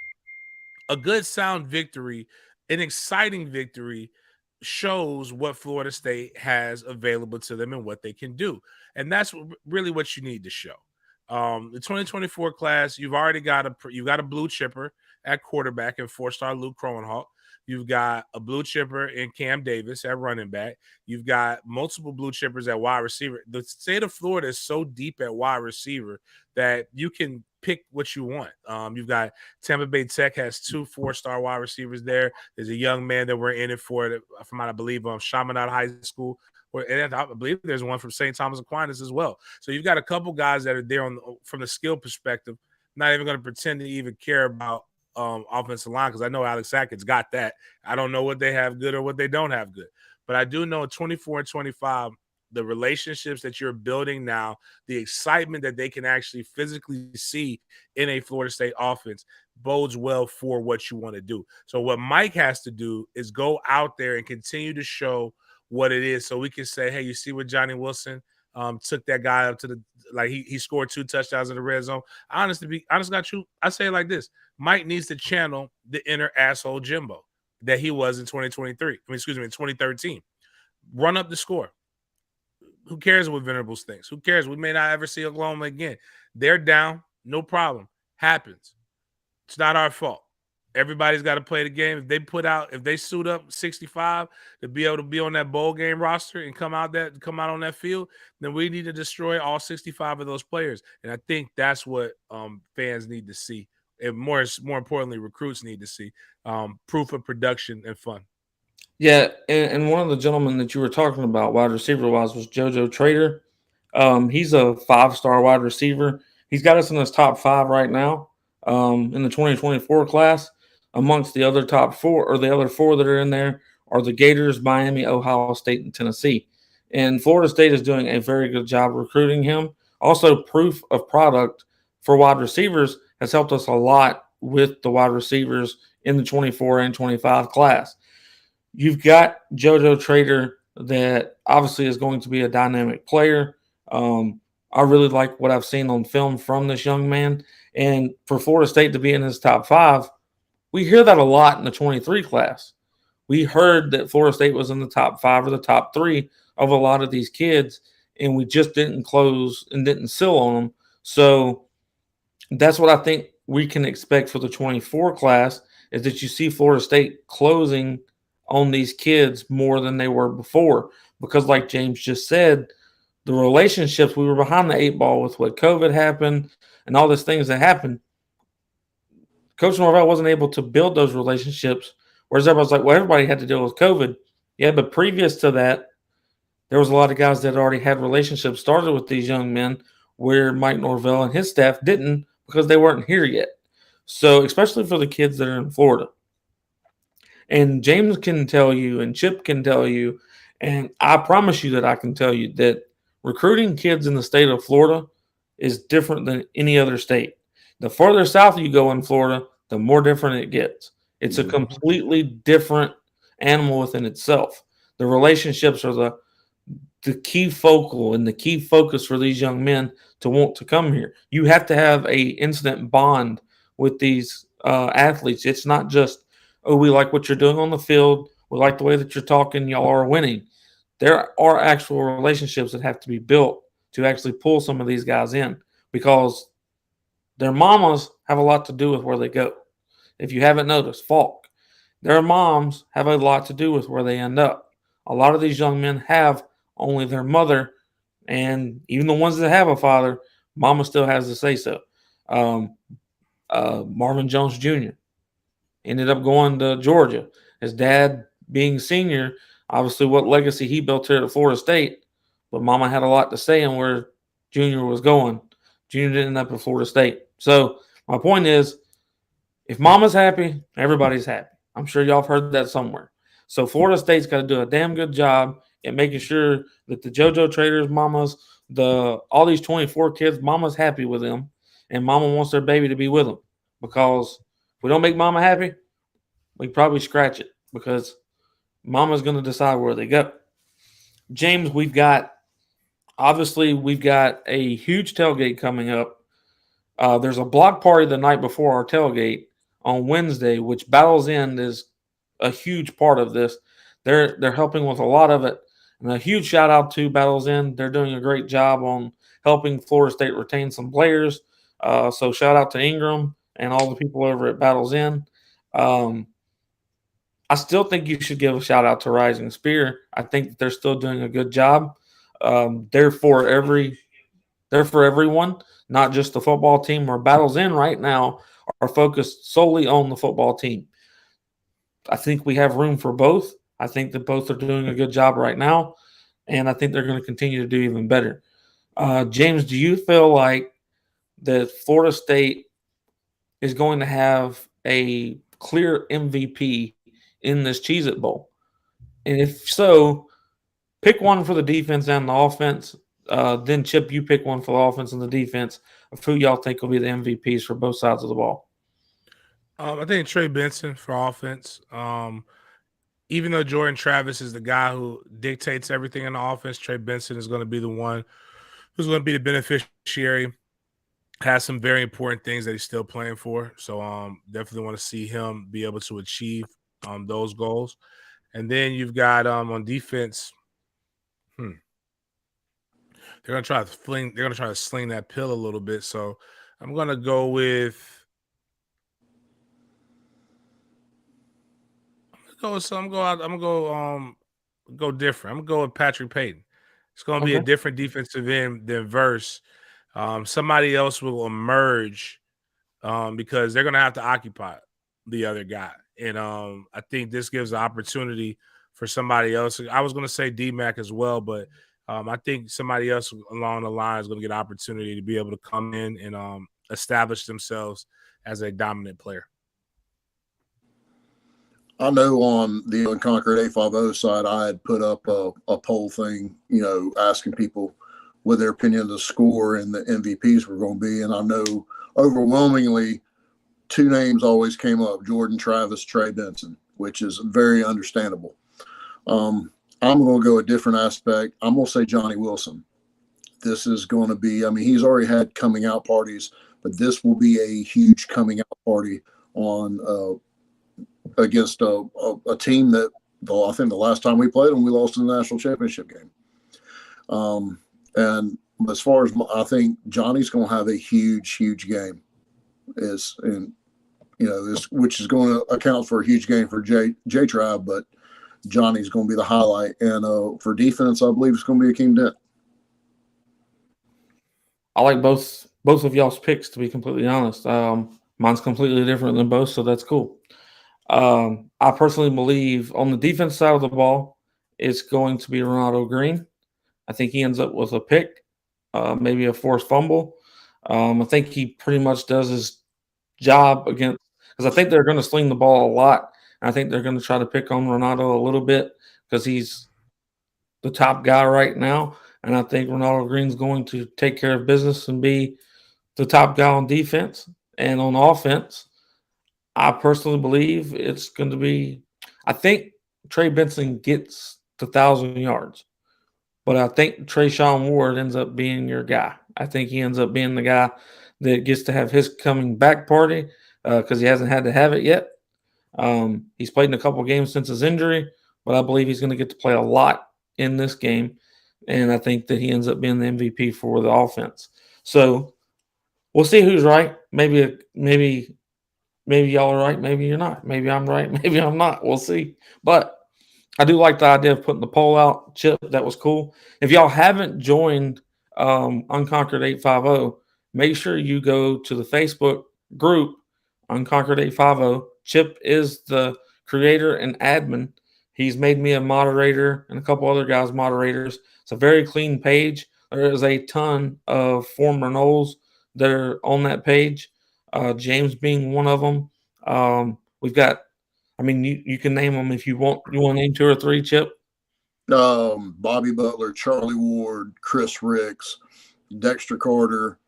a good sound victory, an exciting victory, shows what Florida State has available to them and what they can do. And that's really what you need to show. The 2024 class, you've already got a blue chipper at quarterback and 4-star Luke Kroenhawk. You've got a blue chipper in Cam Davis at running back. You've got multiple blue chippers at wide receiver. The state of Florida is so deep at wide receiver that you can pick what you want. You've got Tampa Bay Tech has 2 4-star wide receivers there. There's a young man that we're in it for from, I believe, Chaminade High School. And I believe there's one from St. Thomas Aquinas as well. So you've got a couple guys that are there from the skill perspective. Not even going to pretend to even care about offensive line, because I know Alex Sackett's got that. I don't know what they have good or what they don't have good. But I do know 24 and 25, the relationships that you're building now, the excitement that they can actually physically see in a Florida State offense bodes well for what you want to do. So what Mike has to do is go out there and continue to show what it is, so we can say, hey, you see what Johnny Wilson took that guy up to he scored 2 touchdowns in the red zone. Honest, got you. I say it like this: Mike needs to channel the inner asshole Jimbo that he was in 2023. In 2013. Run up the score. Who cares what Venables thinks? Who cares? We may not ever see Oklahoma again. They're down. No problem. Happens. It's not our fault. Everybody's got to play the game. If they suit up 65 to be able to be on that bowl game roster and come out on that field, then we need to destroy all 65 of those players. And I think that's what fans need to see. And more importantly, recruits need to see proof of production and fun. Yeah, and one of the gentlemen that you were talking about, wide receiver-wise, was JoJo Trader. He's a 5-star wide receiver. He's got us in his top 5 right now in the 2024 class. Amongst the other top 4, or the other 4 that are in there, are the Gators, Miami, Ohio State, and Tennessee. And Florida State is doing a very good job recruiting him. Also, proof of product for wide receivers has helped us a lot with the wide receivers in the 24 and 25 class. You've got JoJo Trader that obviously is going to be a dynamic player. I really like what I've seen on film from this young man. And for Florida State to be in his top 5, we hear that a lot in the 23 class. We heard that Florida State was in the top 5 or the top 3 of a lot of these kids, and we just didn't close and didn't seal on them. So that's what I think we can expect for the 24 class, is that you see Florida State closing on these kids more than they were before. Because like James just said, the relationships, we were behind the 8 ball with what COVID happened and all these things that happened. Coach Norvell wasn't able to build those relationships, whereas everybody's like, well, everybody had to deal with COVID. Yeah, but previous to that, there was a lot of guys that already had relationships started with these young men where Mike Norvell and his staff didn't, because they weren't here yet. So especially for the kids that are in Florida. And James can tell you, and Chip can tell you, and I promise you that I can tell you that recruiting kids in the state of Florida is different than any other state. The farther south you go in Florida, the more different it gets. It's a completely different animal within itself. The relationships are the key focal and the key focus for these young men to want to come here. You have to have a instant bond with these athletes. It's not just, oh, we like what you're doing on the field. We like the way that you're talking. Y'all are winning. There are actual relationships that have to be built to actually pull some of these guys in, because their mamas have a lot to do with where they go. If you haven't noticed, Falk, their moms have a lot to do with where they end up. A lot of these young men have only their mother, and even the ones that have a father, mama still has to say so. Um, Marvin Jones Jr. ended up going to Georgia. His dad, being senior, obviously what legacy he built here at Florida State, but mama had a lot to say in where Junior was going. Junior didn't end up at Florida State. So my point is, if mama's happy, everybody's happy. I'm sure y'all have heard that somewhere. So Florida State's got to do a damn good job at making sure that the JoJo traders, mamas, all these 24 kids, mama's happy with them, and mama wants their baby to be with them. Because if we don't make mama happy, we probably scratch it because mama's going to decide where they go. James, we've got a huge tailgate coming up. There's a block party the night before our tailgate on Wednesday, which Battles End is a huge part of this. They're helping with a lot of it. And a huge shout out to Battles End. They're doing a great job on helping Florida State retain some players. So shout out to Ingram and all the people over at Battles End. I still think you should give a shout out to Rising Spear. I think that they're still doing a good job. They're for everyone, not just the football team. Where Battles In right now are focused solely on the football team. I think we have room for both. I think that both are doing a good job right now, and I think they're going to continue to do even better. James, do you feel like that Florida State is going to have a clear MVP in this Cheez-It Bowl? And if so, pick one for the defense and the offense. Then, Chip, you pick one for the offense and the defense of who y'all think will be the MVPs for both sides of the ball. I think Trey Benson for offense. Even though Jordan Travis is the guy who dictates everything in the offense, Trey Benson is going to be the one who's going to be the beneficiary. Has some very important things that he's still playing for. So definitely want to see him be able to achieve those goals. And then you've got on defense, they're gonna try to sling that pill a little bit. So I'm gonna go different. I'm gonna go with Patrick Payton. It's gonna be a different defensive end than Verse. Somebody else will emerge because they're gonna have to occupy the other guy. And I think this gives an opportunity for somebody else. I was gonna say D-Mac as well, but I think somebody else along the line is going to get an opportunity to be able to come in and establish themselves as a dominant player. I know on the Unconquered 850 side, I had put up a poll thing, asking people what their opinion of the score and the MVPs were going to be. And I know overwhelmingly 2 names always came up, Jordan Travis, Trey Benson, which is very understandable. I'm going to go a different aspect. I'm going to say Johnny Wilson. This is going to be, he's already had coming out parties, but this will be a huge coming out party on against a team that I think the last time we played them, we lost in the national championship game. And as far as I think Johnny's going to have a huge, huge game, which is going to account for a huge game for J-Tribe, but Johnny's going to be the highlight. And for defense, I believe it's going to be Akeem Dent. I like both of y'all's picks, to be completely honest. Mine's completely different than both, so that's cool. I personally believe on the defense side of the ball, it's going to be Ronaldo Green. I think he ends up with a pick, maybe a forced fumble. I think he pretty much does his job because I think they're going to sling the ball a lot. I think they're going to try to pick on Ronaldo a little bit because he's the top guy right now. And I think Ronaldo Green's going to take care of business and be the top guy on defense. And on offense, I personally believe it's going to be – I think Trey Benson gets to 1,000 yards. But I think Trayshawn Ward ends up being your guy. I think he ends up being the guy that gets to have his coming back party because he hasn't had to have it yet. He's played in a couple games since his injury, but I believe he's going to get to play a lot in this game. And I think that he ends up being the MVP for the offense. So we'll see who's right. Maybe maybe y'all are right, maybe you're not. Maybe I'm right, maybe I'm not. We'll see. But I do like the idea of putting the poll out. Chip, that was cool. If y'all haven't joined Unconquered 850, make sure you go to the Facebook group, Unconquered 850. Chip is the creator and admin. He's made me a moderator and a couple other guys moderators. It's a very clean page. There is a ton of former Noles that are on that page. James being one of them. We've got, I mean, you can name them if you want. You want to name 2 or 3, Chip? Bobby Butler, Charlie Ward, Chris Ricks, Dexter Carter,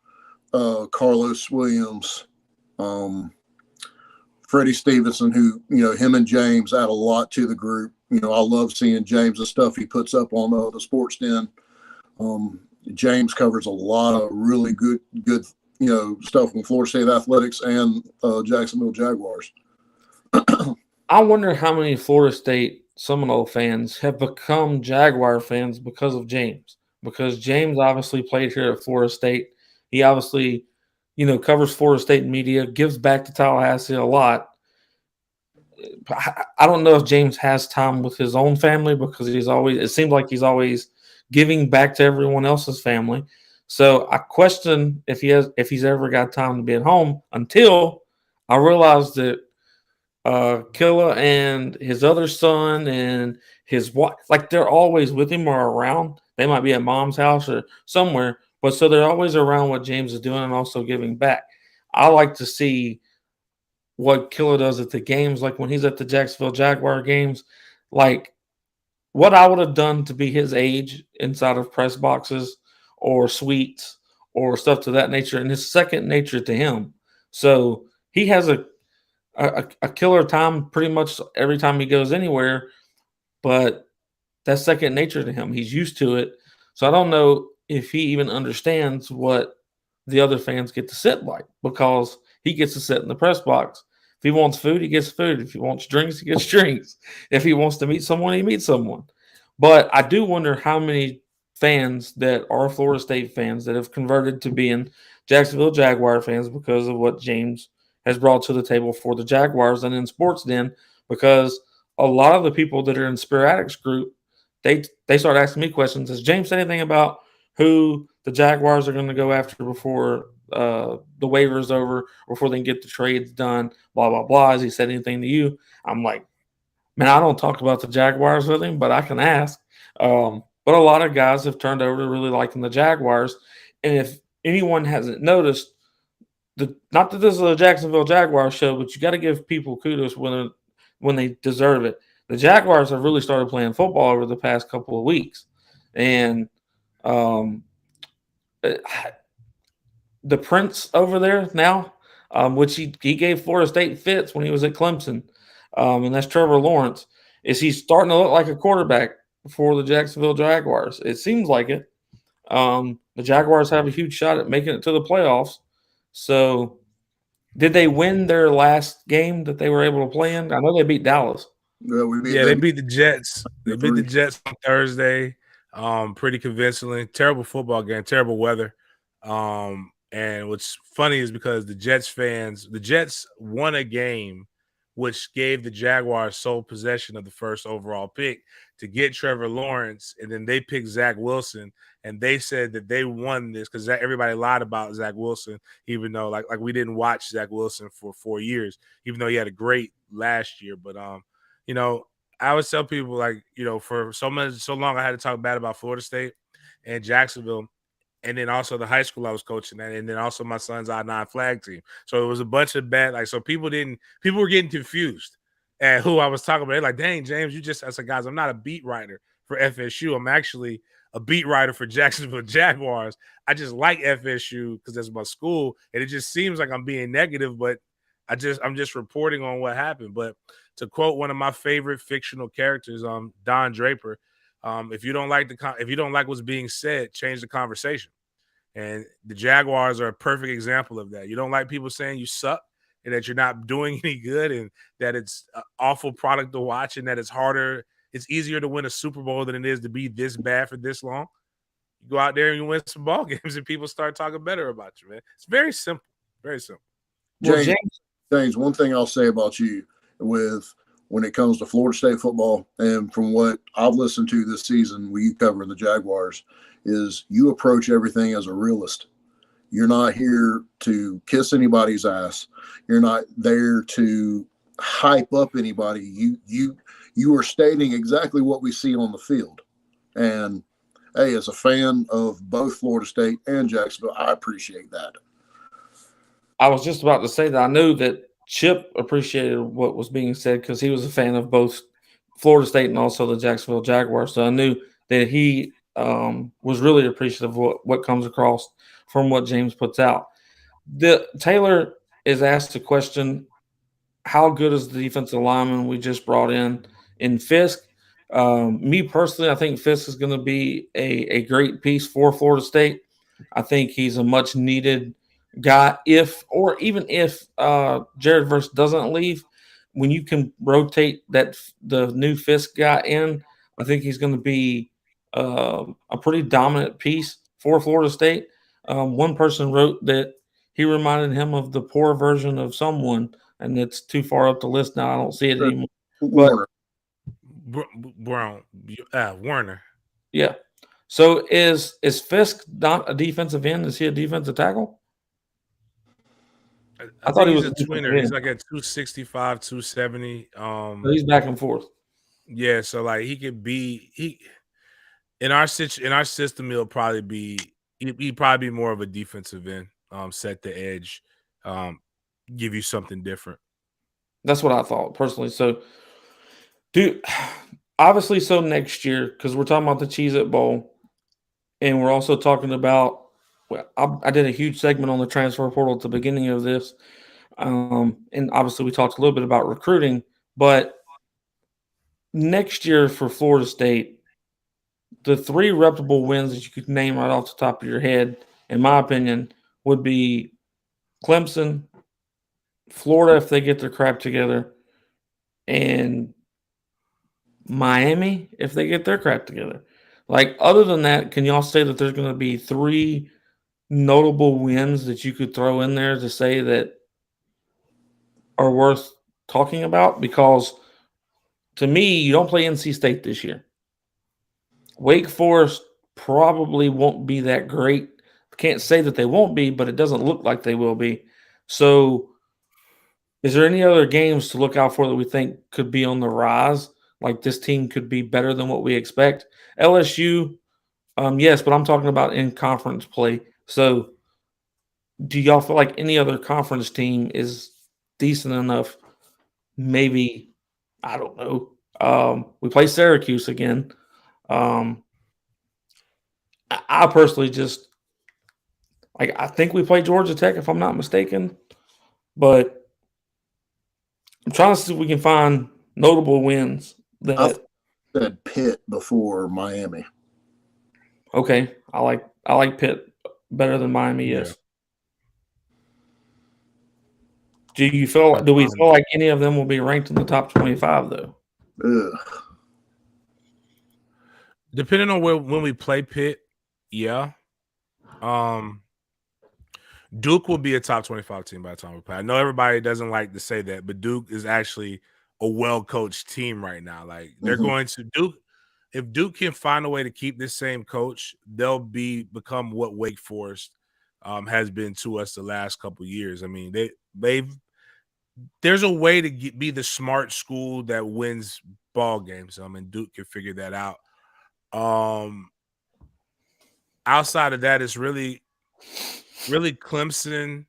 Carlos Williams, Freddie Stevenson, who, him and James add a lot to the group. I love seeing James' stuff he puts up on the Sports Den. James covers a lot of really good stuff from Florida State Athletics and Jacksonville Jaguars. I wonder how many Florida State Seminole fans have become Jaguar fans because of James. Because James obviously played here at Florida State. He obviously, covers Florida State media, gives back to Tallahassee a lot. I don't know if James has time with his own family because it seems like he's always giving back to everyone else's family. So I question if he's ever got time to be at home until I realized that Killa and his other son and his wife, like they're always with him or around. They might be at mom's house or somewhere, but so they're always around what James is doing and also giving back. I like to see what Killa does at the games, like when he's at the Jacksonville Jaguar games, like what I would have done to be his age inside of press boxes or suites or stuff to that nature, and it's second nature to him. So he has a killer time pretty much every time he goes anywhere, but that's second nature to him. He's used to it. So I don't know if he even understands what the other fans get to sit like, because he gets to sit in the press box. If he wants food, he gets food. If he wants drinks, he gets drinks. If he wants to meet someone, he meets someone. But I do wonder how many fans that are Florida State fans that have converted to being Jacksonville Jaguar fans because of what James has brought to the table for the Jaguars and in Sports Den, because a lot of the people that are in SPEARATICS group, they start asking me questions. Has James said anything about who the Jaguars are going to go after before the waiver is over, before they can get the trades done, blah, blah, blah? Has he said anything to you? I'm like, man, I don't talk about the Jaguars with him, but I can ask. But a lot of guys have turned over to really liking the Jaguars. And if anyone hasn't noticed, not that this is a Jacksonville Jaguars show, but you got to give people kudos when they deserve it. The Jaguars have really started playing football over the past couple of weeks. And the Prince over there now, which he gave Florida State fits when he was at Clemson, and that's Trevor Lawrence, is he's starting to look like a quarterback for the Jacksonville Jaguars. It seems like it. The Jaguars have a huge shot at making it to the playoffs. So did they win their last game that they were able to play in? I know they beat Dallas. They beat the Jets. They beat the Jets on Thursday. Pretty convincingly. Terrible football game, terrible weather. And what's funny is because the Jets won a game which gave the Jaguars sole possession of the first overall pick to get Trevor Lawrence, and then they picked Zach Wilson, and they said that they won this because everybody lied about Zach Wilson, even though like we didn't watch Zach Wilson for 4 years, even though he had a great last year. But I always tell people, like, for so long I had to talk bad about Florida State and Jacksonville, and then also the high school I was coaching at, and then also my son's I-9 flag team. So it was a bunch of bad, so people were getting confused at who I was talking about. They're like, dang, James, I said, guys, I'm not a beat writer for FSU. I'm actually a beat writer for Jacksonville Jaguars. I just like FSU because that's my school, and it just seems like I'm being negative, but I'm just reporting on what happened. But to quote one of my favorite fictional characters, Don Draper, if you don't like what's being said, change the conversation. And the Jaguars are a perfect example of that. You don't like people saying you suck and that you're not doing any good and that it's an awful product to watch and that it's easier to win a Super Bowl than it is to be this bad for this long. You go out there and you win some ball games and people start talking better about you, man. It's very simple. Very simple. Well, James, James, one thing I'll say about you when it comes to Florida State football, and from what I've listened to this season, with you covering the Jaguars, is you approach everything as a realist. You're not here to kiss anybody's ass. You're not there to hype up anybody. You are stating exactly what we see on the field. And hey, as a fan of both Florida State and Jacksonville, I appreciate that. I was just about to say that I knew that Chip appreciated what was being said because he was a fan of both Florida State and also the Jacksonville Jaguars. So I knew that he was really appreciative of what comes across from what James puts out. Taylor is asked a question: how good is the defensive lineman we just brought in Fisk? Me personally, I think Fisk is going to be a great piece for Florida State. I think he's a much needed guy. Even if Jared Verse doesn't leave, when you can rotate the new Fisk guy in, I think he's going to be a pretty dominant piece for Florida State. One person wrote that he reminded him of the poor version of someone, and it's too far up the list now. I don't see it anymore. Warner. Warner. Yeah. So is Fisk not a defensive end? Is he a defensive tackle? I thought he was a tweener. He's like at 265, 270. He's back and forth. Yeah, so like he could be in our system, he'd probably be more of a defensive end, set the edge, give you something different. That's what I thought personally. So, obviously, so next year, because we're talking about the Cheez-It Bowl, and we're also talking about, well, I did a huge segment on the transfer portal at the beginning of this, and obviously we talked a little bit about recruiting, but next year for Florida State, the three reputable wins that you could name right off the top of your head, in my opinion, would be Clemson, Florida if they get their crap together, and Miami if they get their crap together. Like, other than that, can y'all say that there's going to be three notable wins that you could throw in there to say that are worth talking about? Because to me, you don't play NC State this year. Wake Forest probably won't be that great. Can't say that they won't be, but it doesn't look like they will be. So is there any other games to look out for that we think could be on the rise? Like this team could be better than what we expect? LSU, yes, but I'm talking about in conference play. So do y'all feel like any other conference team is decent enough? Maybe, I don't know. We play Syracuse again. I personally just I think we play Georgia Tech if I'm not mistaken, but I'm trying to see if we can find notable wins. I said Pitt before Miami. Okay, I like Pitt better than Miami. Yes. Do we feel like any of them will be ranked in the top 25 though? Ugh. Depending on when we play Pitt, yeah. Duke will be a top 25 team by the time we play. I know everybody doesn't like to say that, but Duke is actually a well-coached team right now. Like they're going to Duke. If Duke can find a way to keep this same coach, they'll become what Wake Forest has been to us the last couple of years. I mean, there's a way to be the smart school that wins ball games. And Duke can figure that out. Outside of that, it's really Clemson,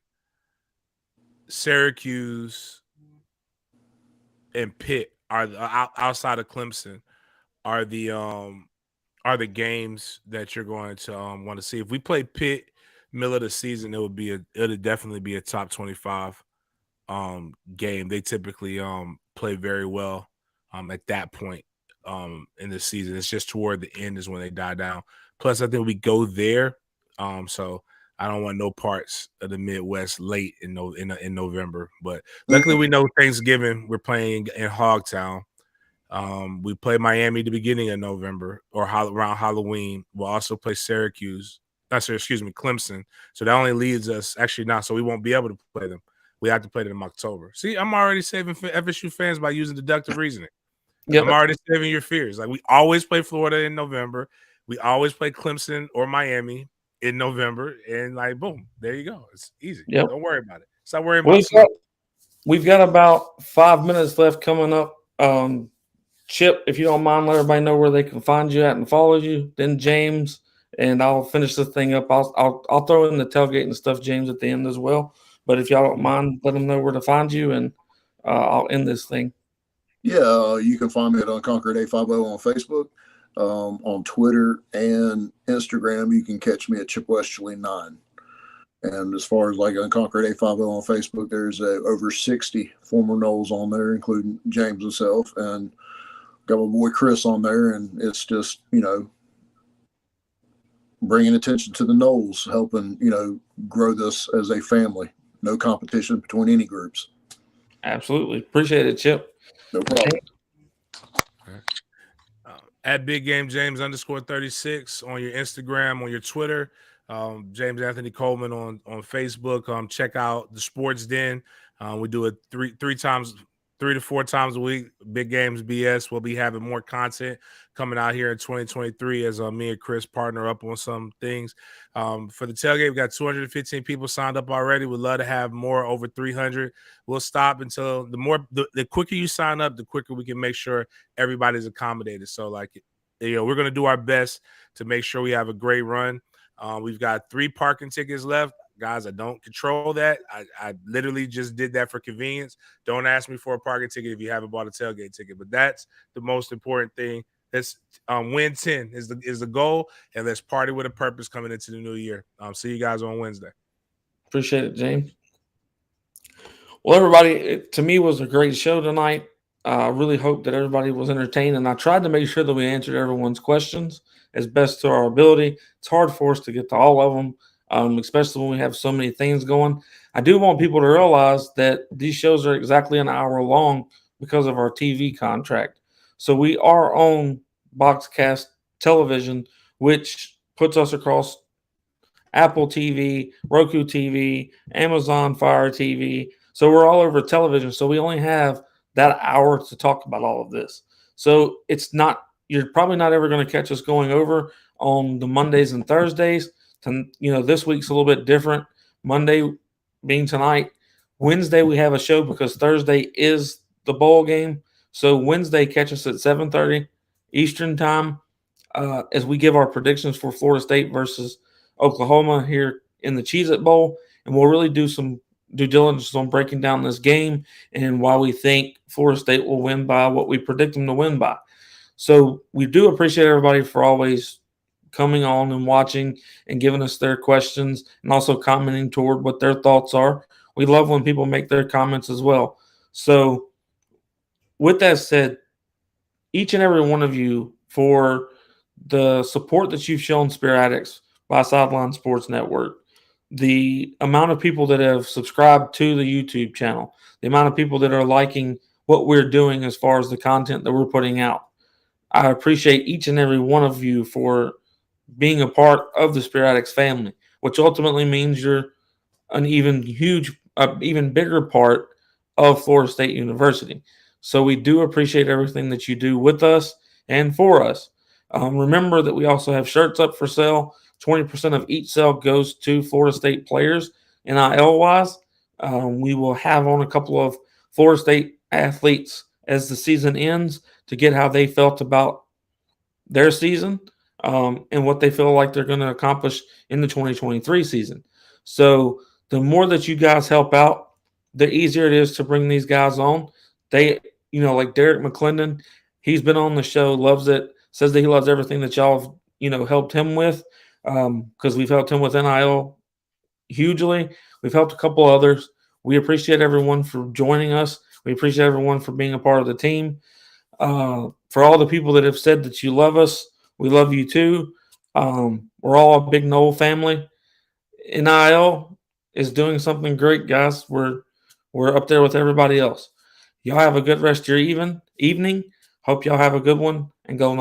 Syracuse, and Pitt are outside of Clemson are the games that you're going to want to see. If we play Pitt middle of the season, it'll definitely be a top 25 game. They typically play very well at that point in the season. It's just toward the end is when they die down. Plus, I think we go there. So I don't want no parts of the Midwest late in November. But luckily, we know Thanksgiving we're playing in Hogtown. We play Miami the beginning of November or around Halloween. We'll also play Clemson. So that only leads us actually not. So we won't be able to play them. we have to play them in October. See, I'm already saving FSU fans by using deductive reasoning. Yep. I'm already saving your fears. Like, we always play Florida in November. We always play Clemson or Miami in November. And, like, boom, there you go. It's easy. Yep. Don't worry about it. Stop worrying about We've got about 5 minutes left coming up. Chip, if you don't mind, let everybody know where they can find you at and follow you. Then James, and I'll finish this thing up. I'll throw in the tailgate and stuff, James, at the end as well. But if y'all don't mind, let them know where to find you, and I'll end this thing. Yeah, you can find me at Unconquered A50 on Facebook, on Twitter and Instagram. You can catch me at Chip Westerly 9. And as far as like Unconquered A50 on Facebook, there's over 60 former Noles on there, including James himself, and got my boy Chris on there. And it's just, bringing attention to the Noles, helping, grow this as a family. No competition between any groups. Absolutely. Appreciate it, Chip. No problem. At Big Game James _36 on your Instagram, on your Twitter. James Anthony Coleman on Facebook. Check out the Sports Den. We do it 3 to 4 times a week. Big Games BS. We'll be having more content coming out here in 2023 as me and Chris partner up on some things. For the tailgate, we got 215 people signed up already. We'd love to have more, over 300. We'll stop until the quicker you sign up, the quicker we can make sure everybody's accommodated. So, like, we're going to do our best to make sure we have a great run. We've got 3 parking tickets left. Guys, I don't control that. I literally just did that for convenience. Don't ask me for a parking ticket if you haven't bought a tailgate ticket. But that's the most important thing. Let's win 10 is the goal, and let's party with a purpose coming into the new year. See you guys on Wednesday. Appreciate it, James. Well, everybody, to me, it was a great show tonight. I really hope that everybody was entertained, and I tried to make sure that we answered everyone's questions as best to our ability. It's hard for us to get to all of them, especially when we have so many things going. I do want people to realize that these shows are exactly an hour long because of our TV contract. So we are on Boxcast Television, which puts us across Apple TV, Roku TV, Amazon Fire TV. So we're all over television. So we only have that hour to talk about all of this. So you're probably not ever going to catch us going over on the Mondays and Thursdays. This week's a little bit different. Monday being tonight. Wednesday we have a show because Thursday is the bowl game. So Wednesday, catch us at 7:30 Eastern time as we give our predictions for Florida State versus Oklahoma here in the Cheez-It Bowl. And we'll really do some due diligence on breaking down this game and why we think Florida State will win by what we predict them to win by. So we do appreciate everybody for always coming on and watching and giving us their questions and also commenting toward what their thoughts are. We love when people make their comments as well. So with that said, each and every one of you for the support that you've shown SPEARATICS by Sideline Sports Network, the amount of people that have subscribed to the YouTube channel, the amount of people that are liking what we're doing as far as the content that we're putting out. I appreciate each and every one of you for being a part of the SPEARATICS family, which ultimately means you're an even bigger part of Florida State University. So we do appreciate everything that you do with us and for us. Remember that we also have shirts up for sale. 20% of each sale goes to Florida State players, NIL-wise. We will have on a couple of Florida State athletes as the season ends to get how they felt about their season and what they feel like they're going to accomplish in the 2023 season. So the more that you guys help out, the easier it is to bring these guys on. They, like Derek McClendon, he's been on the show, loves it, says that he loves everything that y'all have, helped him with because we've helped him with NIL hugely. We've helped a couple others. We appreciate everyone for joining us. We appreciate everyone for being a part of the team. For all the people that have said that you love us, we love you too. We're all a big Nole family. NIL is doing something great, guys. We're up there with everybody else. Y'all have a good rest of your evening. Hope y'all have a good one and go Noles.